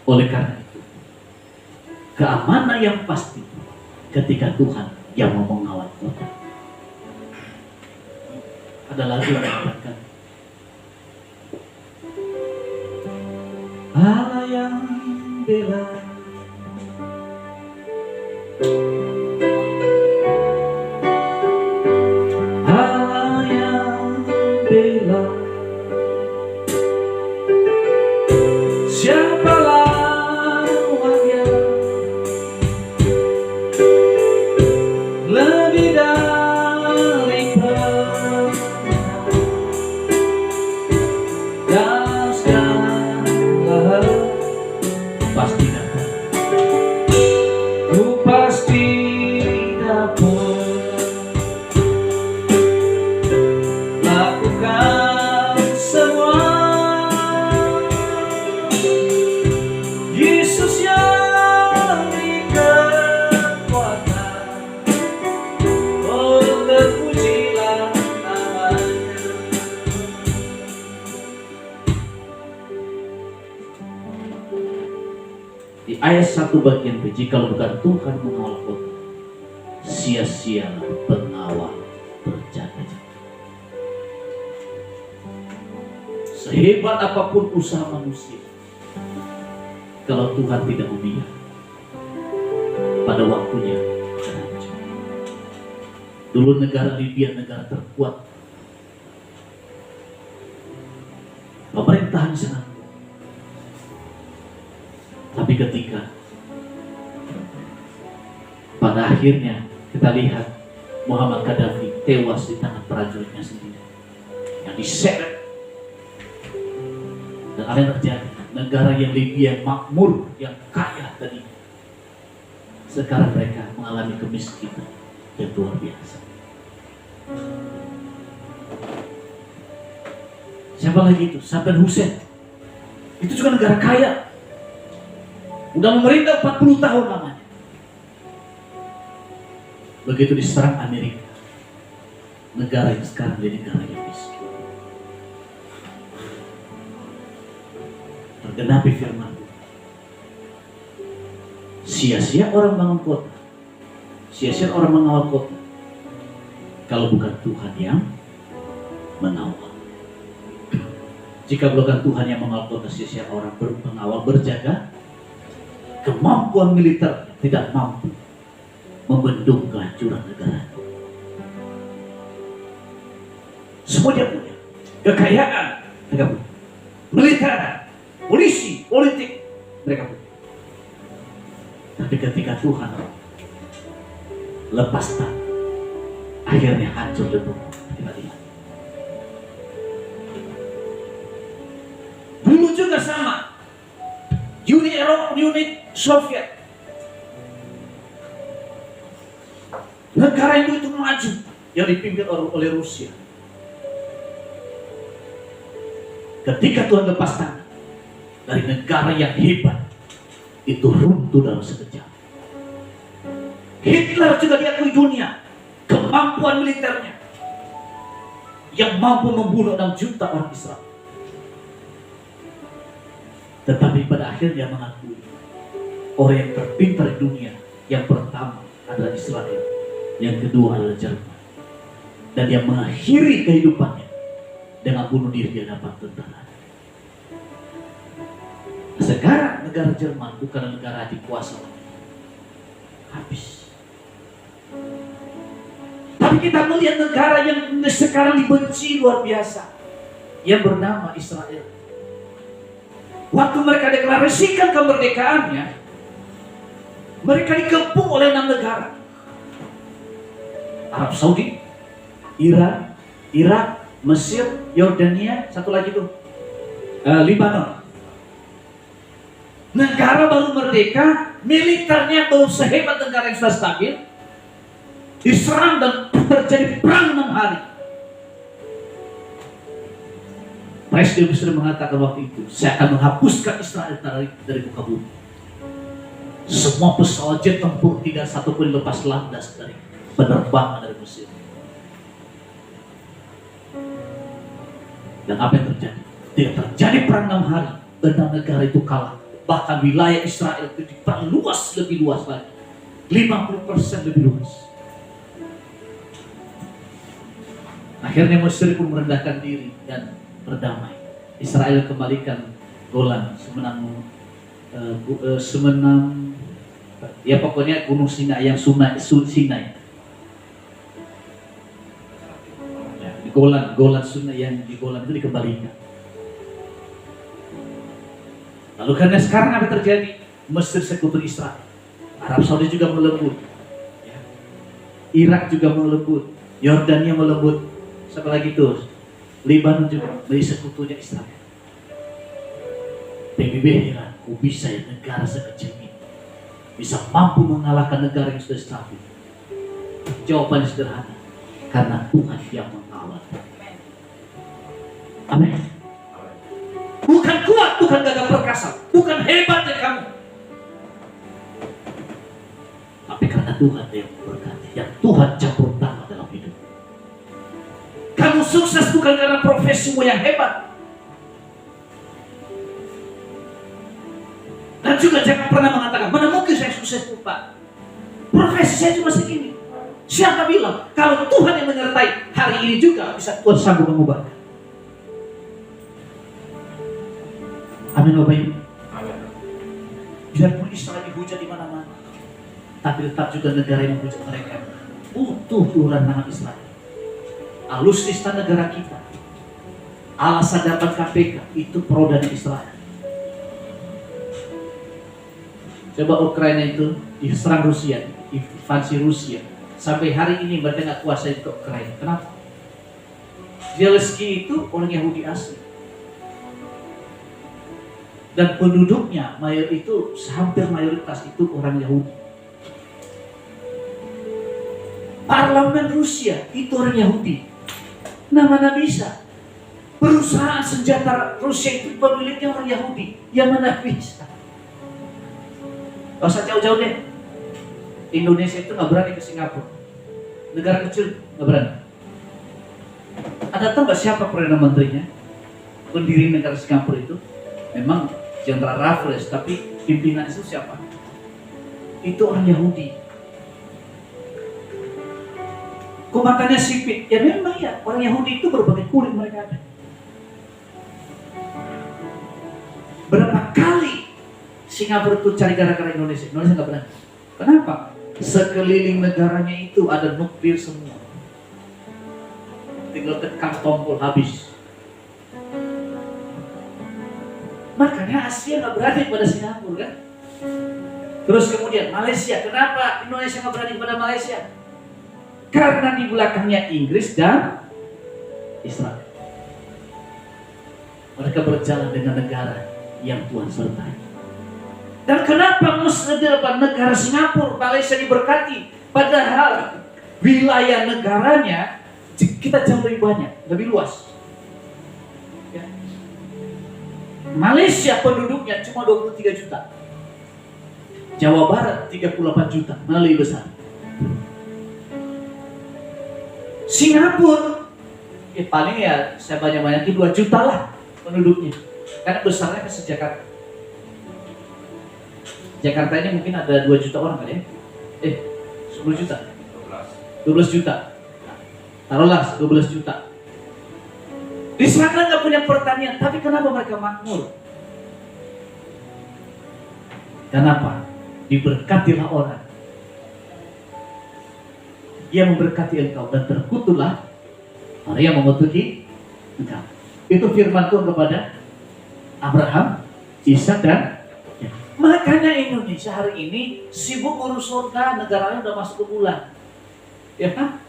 Oleh karena itu, keamanan yang pasti ketika Tuhan yang mau mengawal kota. Ada lagu yang mengatakan, Allah yang bela Allah yang bela, siapa lawannya? Lebih dari pemenang dan segala pasti dapat. Ku pasti dapat lakukan semua. Yesus yang beri kekuatan, oh terpujilah namanya. Di ayat 1 bagian B, jikalau bukan Tuhan mengawal kota, sia-sialah pengawal berjaga-jaga. Sehebat apapun usaha manusia, kalau Tuhan tidak memihak, pada waktunya akan hancur. Dulu negara Libya negara terkuat. Pemerintahan sangat kuat. Tapi ketika pada akhirnya kita lihat Muhammad Gaddafi tewas di tangan prajuritnya sendiri yang diseret. Dan apa yang terjadi? Negara yang Libya yang makmur, yang kaya tadi, sekarang mereka mengalami kemiskinan yang luar biasa. Siapa lagi itu? Saddam Hussein. Itu juga negara kaya. Udah memerintah 40 tahun lamanya. Begitu diserang Amerika, negara yang sekarang jadi negara yang miskin. Tergenapi firman Tuhan. Sia-sia orang bangun kota, sia-sia orang mengawal kota, kalau bukan Tuhan yang mengawal. Jika bukan Tuhan yang mengawal kota, sia-sia orang mengawal berjaga. Kemampuan militer tidak mampu membendung kehancuran negara. Semua dia punya. Kekayaan mereka punya. Militer, polisi, politik mereka punya. Tapi ketika Tuhan lepas tangan, akhirnya hancur lebur. Kita lihat. Dulu juga sama. Uni Eropa, Uni Soviet. Negara itu maju yang dipimpin oleh Rusia. Ketika Tuhan lepas tangan dari negara yang hebat, itu runtuh dalam sekejap. Hitler juga diakui dunia kemampuan militernya yang mampu membunuh 6 juta orang Israel. Tetapi pada akhirnya mengakui orang yang terpintar di dunia yang pertama adalah Israel, yang kedua adalah Jerman, dan dia mengakhiri kehidupannya dengan bunuh diri di hadapan tentara. Sekarang negara Jerman bukan negara dikuasai, habis. Tapi kita melihat negara yang sekarang dibenci luar biasa, yang bernama Israel. Waktu mereka deklarasikan kemerdekaannya, mereka dikepung oleh 6 negara. Arab Saudi, Iran, Irak, Mesir, Yordania, satu lagi tuh, Lebanon. Negara baru merdeka, militernya belum sehebat negara yang sudah stabil, diserang dan terjadi perang 6 hari. Presiden sudah mengatakan waktu itu, saya akan menghapuskan Israel dari muka bumi. Semua pesawat jet tempur tidak satu pun lepas landas dari penerbangan dari Mesir. Dan apa yang terjadi? Tidak terjadi perang 6 hari, dan negara itu kalah. Bahkan wilayah Israel itu diperluas lebih luas lagi, 50% lebih luas. Akhirnya Mesir pun merendahkan diri dan berdamai. Israel kembalikan Golan, semenang, ya pokoknya Gunung Sinai yang Sinai. Ya, di Golan Sinai yang di Golan itu dikembalikan. Lalu karena sekarang apa terjadi? Mesir sekutu Israel, Arab Saudi juga melebut, ya. Irak juga melebut, Yordania melebut, siapa lagi tuh? Lebanon juga menjadi sekutunya Israel. PBB heran, kok bisa ya negara sekecil ini bisa mampu mengalahkan negara yang sudah stabil? Jawabannya sederhana, karena Tuhan yang mengawal. Amin. Bukan kuat, bukan gagah perkasa, bukan hebatnya kamu, tapi karena Tuhan yang memberkati, yang Tuhan campur tangan dalam hidup. Kamu sukses bukan karena profesimu yang hebat. Dan juga jangan pernah mengatakan, mana mungkin saya sukses, Pak. Profesi saya cuma segini. Siapa bilang kalau Tuhan yang menyertai, hari ini juga bisa Tuhan sanggup mengubahkan. Amin Bapak Ibu. Biarpun Israel dihujat di mana-mana, tapi tetap juga negara yang menghujat mereka. utuh rantangan Israel. Alutsista negara kita, alasan dapat KPK itu pro dan Israel. Coba Ukraina itu diserang Rusia, invasi Rusia. Sampai hari ini mereka nggak kuasai ke Ukraina. Kenapa? Zelensky itu orang Yahudi asli. Dan penduduknya hampir mayoritas itu orang Yahudi. Parlemen Rusia itu orang Yahudi. Nah, mana bisa? Perusahaan senjata Rusia itu pemiliknya orang Yahudi. Yang mana bisa? Gak usah jauh-jauh deh. Indonesia itu gak berani ke Singapura. Negara kecil gak berani. Ada tahu gak siapa Perdana Menterinya? Pendiri negara Singapura itu memang Jenderal Raffles, tapi pimpinan itu siapa? Itu orang Yahudi. Kok matanya sipit? Ya memang ya, orang Yahudi itu berbagai kulit mereka ada. Berapa kali Singapura itu cari gara-gara Indonesia? Indonesia nggak berani. Kenapa? Sekeliling negaranya itu ada nuklir semua. Tinggal tekan tombol habis. Makanya Asia nggak berani pada Singapura kan? Terus kemudian Malaysia, kenapa Indonesia nggak berani pada Malaysia? Karena di belakangnya Inggris dan Israel. Mereka berjalan dengan negara yang Tuhan sertai. Dan kenapa negara Singapura, Malaysia diberkati? Padahal wilayah negaranya kita jauh lebih banyak, lebih luas. Ya. Malaysia penduduknya cuma 23 juta. Jawa Barat 38 juta, mana lebih besar? Singapura ya paling ya saya banyak-banyakin 2 juta lah penduduknya. Karena besarnya ke Jakarta. Jakarta ini mungkin ada 2 juta orang kali ya. 10 juta. 12 juta. Taruhlah 12 juta. Di sana nggak punya pertanian, tapi kenapa mereka makmur? Kenapa? Diberkatilah orang yang memberkati engkau dan terkutuklah orang yang mengutuki engkau. Itu firman Tuhan kepada Abraham, Ishak dan ya. Makanya Indonesia hari ini sibuk urus surga, negaranya udah masuk ke bulan. Ya kan?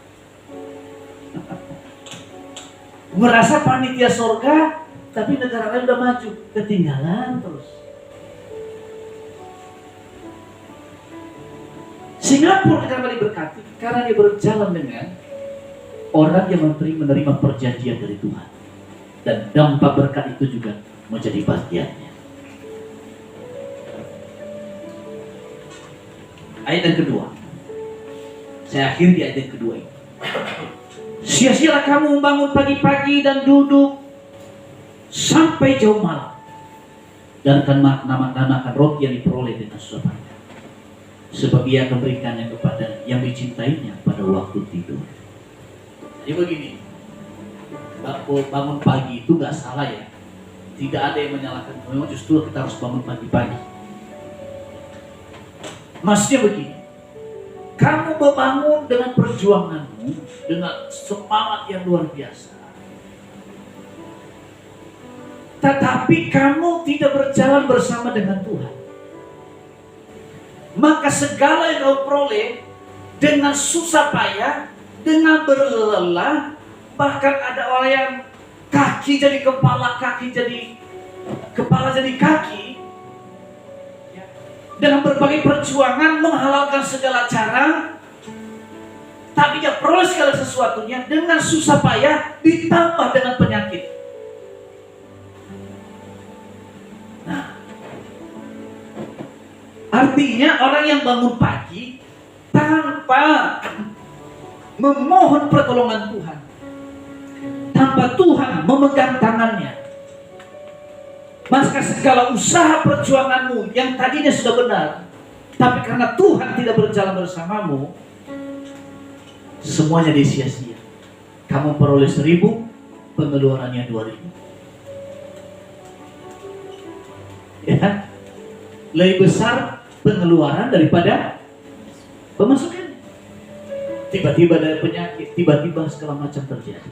Merasa panitia surga, tapi negaranya udah maju, ketinggalan terus. Singapura kenapa diberkati? Karena dia berjalan dengan orang yang menerima perjanjian dari Tuhan. Dan dampak berkat itu juga menjadi bagiannya. Ayat yang kedua. Saya akhiri di ayat yang kedua ini. Sia-sialah kamu membangun pagi-pagi dan duduk sampai jauh malam. Dan akan makan roti yang diperoleh dengan susah payah. Sebab ia akan berikannya kepada yang dicintainya pada waktu tidur. Jadi begini, bangun pagi itu gak salah ya. Tidak ada yang menyalahkan. Memang justru kita harus bangun pagi-pagi. Maksudnya begini, kamu membangun dengan perjuanganmu, dengan semangat yang luar biasa. Tetapi kamu tidak berjalan bersama dengan Tuhan. Maka segala yang kau peroleh dengan susah payah, dengan berlelah, bahkan ada orang yang kaki jadi kepala, kaki jadi kepala jadi kaki, dengan berbagai perjuangan menghalalkan segala cara, tapi dia peroleh segala sesuatunya dengan susah payah ditambah dengan penyakit. Nah, artinya orang yang bangun pagi tanpa memohon pertolongan Tuhan, tanpa Tuhan memegang tangannya, maka segala usaha perjuanganmu yang tadinya sudah benar, tapi karena Tuhan tidak berjalan bersamamu, semuanya disia-sia. Kamu peroleh 1.000, pengeluarannya 2.000. Ya, lebih besar pengeluaran daripada pemasukan. Tiba-tiba dari penyakit, tiba-tiba segala macam terjadi.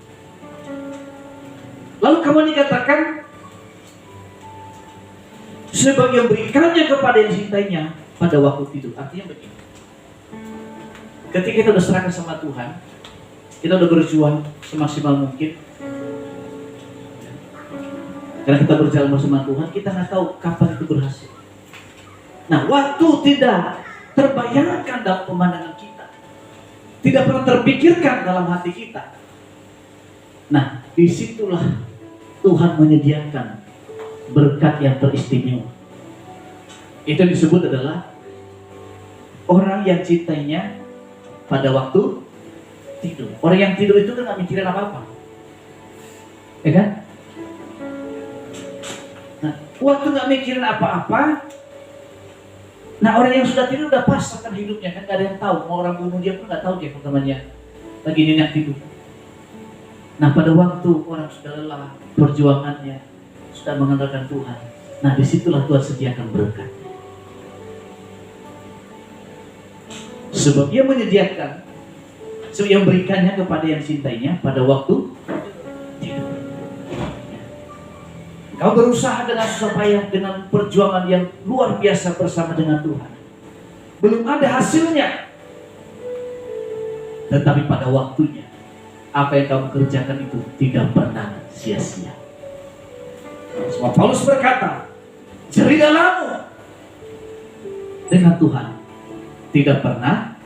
Lalu kamu dikatakan sebagai berikannya kepada yang cintainya pada waktu tidur. Artinya begini. Ketika kita sudah serahkan sama Tuhan, kita sudah berjuang semaksimal mungkin. Karena kita berjalan bersama Tuhan, kita nggak tahu kapan itu berhasil. Nah, waktu tidak terbayangkan dalam pemandangan kita, tidak pernah terpikirkan dalam hati kita. Nah, disitulah Tuhan menyediakan berkat yang teristimewa. Itu disebut adalah orang yang cintainya pada waktu tidur. Orang yang tidur itu kan nggak mikirin apa-apa, ya kan? Nah, waktu nggak mikirin apa-apa. Nah, orang yang sudah tidur udah pasrahkan hidupnya, kan nggak ada yang tahu. Mau orang bunuh dia pun nggak tahu dia temannya lagi nyenyak tidur. Nah, pada waktu orang sudah lelah perjuangannya, sudah mengandalkan Tuhan. Nah, disitulah Tuhan sediakan berkat. Sebab Ia menyediakan, sebab Ia memberikannya kepada yang cintainya pada waktu tidur. Kau berusaha dengan susah payah, dengan perjuangan yang luar biasa bersama dengan Tuhan. Belum ada hasilnya. Tetapi pada waktunya, apa yang kamu kerjakan itu tidak pernah sia-sia. Sebab Paulus berkata, jerih dalammu dengan Tuhan tidak pernah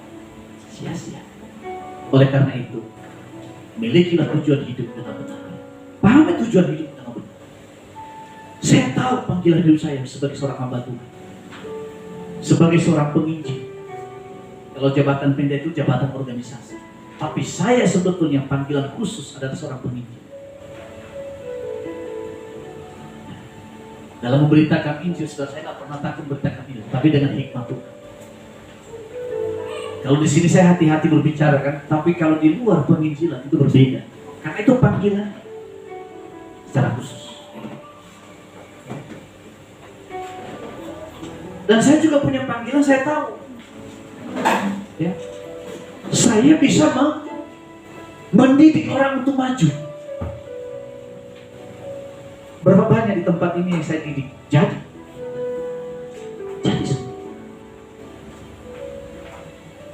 sia-sia. Oleh karena itu, milikilah tujuan hidup dengan benar. Pahami tujuan hidup dengan benar. Saya tahu panggilan hidup saya sebagai seorang hamba Tuhan, sebagai seorang penginjil. Kalau jabatan pendeta itu jabatan organisasi, tapi saya sebetulnya panggilan khusus adalah seorang penginjil. Dalam memberitakan Injil, saudara, saya nggak pernah takut memberitakan Injil, tapi dengan hikmat Tuhan. Kalau di sini saya hati-hati berbicara kan, tapi kalau di luar penginjilan itu berbeda, karena itu panggilan secara khusus. Dan saya juga punya panggilan, saya tahu. Ya. Saya bisa mendidik orang untuk maju. Berapa banyak di tempat ini yang saya didik? Jadi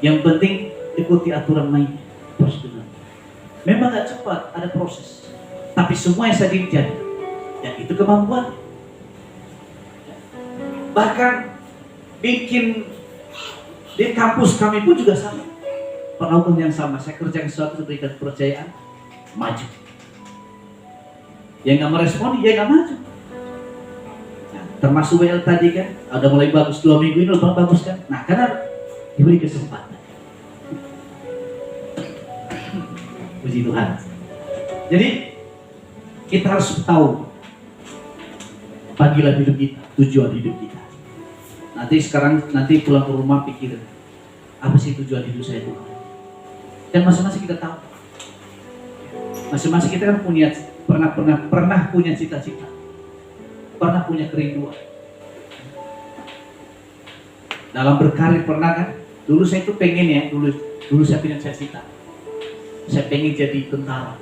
yang penting ikuti aturan main, prosedur. Memang gak cepat, ada proses. Tapi semua yang saya didik jadi. Dan itu kemampuan. Bahkan bikin di kampus kami pun juga sama. Perlakuan yang sama. Saya kerjakan sesuatu, berikan kepercayaan, maju. Yang nggak merespon, dia nggak maju. Nah, termasuk WL tadi kan, ada mulai bagus 2 minggu ini udah bagus kan. Nah, karena diberi kesempatan. Puji Tuhan. Jadi kita harus tahu panggilan hidup kita, tujuan hidup kita. Nanti pulang ke rumah pikir, apa sih tujuan hidup saya Tuhan? Dan masing-masing kita tahu. Masing-masing kita kan pernah punya cita-cita, pernah punya kerinduan. Dalam berkarir pernah kan? Dulu saya itu pengen ya, dulu saya punya cita-cita. Saya pengen jadi tentara,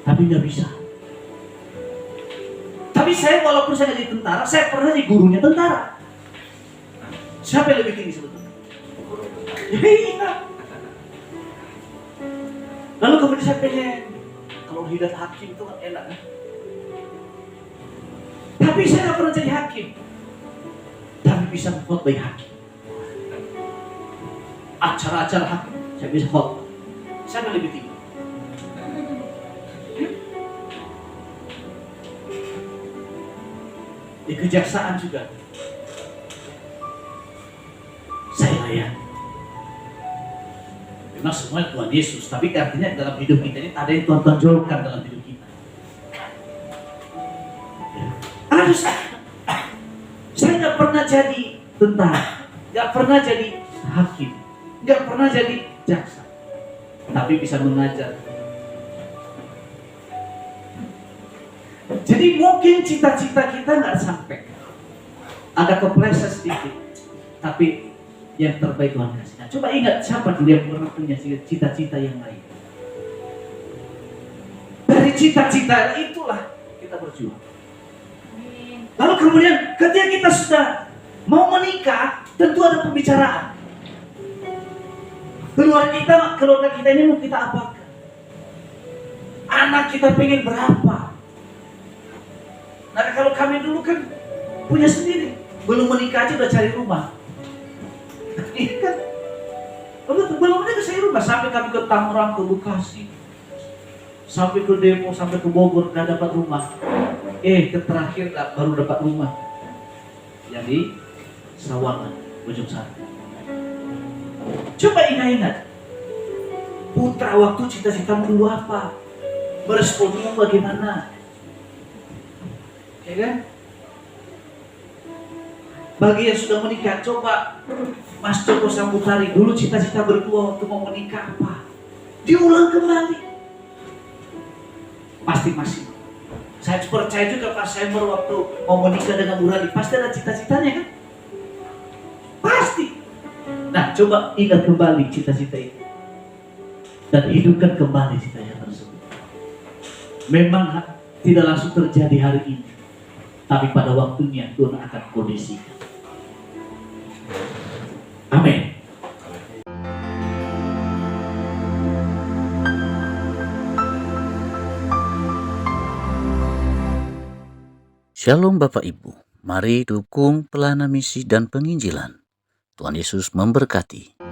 tapi nggak bisa. Tapi saya walaupun saya jadi tentara, saya pernah jadi gurunya tentara. Siapa yang lebih tinggi sebetulnya? Iya. Lalu kemudian saya pengen, kalau hidup hakim itu kan enak kan? Tapi saya nggak pernah jadi hakim, tapi bisa khotbah hakim. Acara-acara hakim, saya bisa khotbah. Siapa yang lebih tinggi? Di kejaksaan juga saya layan. Memang semua Tuhan Yesus, tapi artinya dalam hidup kita ini ada yang Tuhan tonjolkan dalam hidup kita. Aduh, saya nggak pernah jadi tentara, nggak pernah jadi hakim, nggak pernah jadi jaksa, tapi bisa mengajar. Jadi mungkin cita-cita kita nggak sampai, ada kepleset sedikit, tapi yang terbaik Tuhan kasihkan. Coba ingat siapa dulu yang pernah punya cita-cita yang lain. Dari cita-cita itulah kita berjuang. Amin. Lalu kemudian ketika kita sudah mau menikah, tentu ada pembicaraan. Keluarga kita ini mau kita apakan? Anak kita pengen berapa? Nah kalau kami dulu kan punya sendiri, belum menikah aja udah cari rumah. Iya kan? Belum menikah cari rumah, sampai kami ke Tangerang, ke Bekasi, sampai ke Depok, sampai ke Bogor, gak dapat rumah. Terakhir baru dapat rumah. Jadi Sawangan, Bojong Sari. Coba ingat-ingat, putra waktu cita-citamu dulu apa? Meresponnya bagaimana? Ya kan? Bagi yang sudah menikah, coba Mas Joko Sambutari dulu cita-cita berdua waktu mau menikah apa? Diulang kembali. Pasti masih. Saya percaya juga Pak Sember waktu mau menikah dengan Bu Rali, pasti ada cita-citanya kan? Pasti. Nah, coba ingat kembali cita-cita itu dan hidupkan kembali cita-cita tersebut. Memang tidak langsung terjadi hari ini, tapi pada waktunya Tuhan akan kondisikan. Amin. Shalom Bapak Ibu, mari dukung pelayanan misi dan penginjilan. Tuhan Yesus memberkati.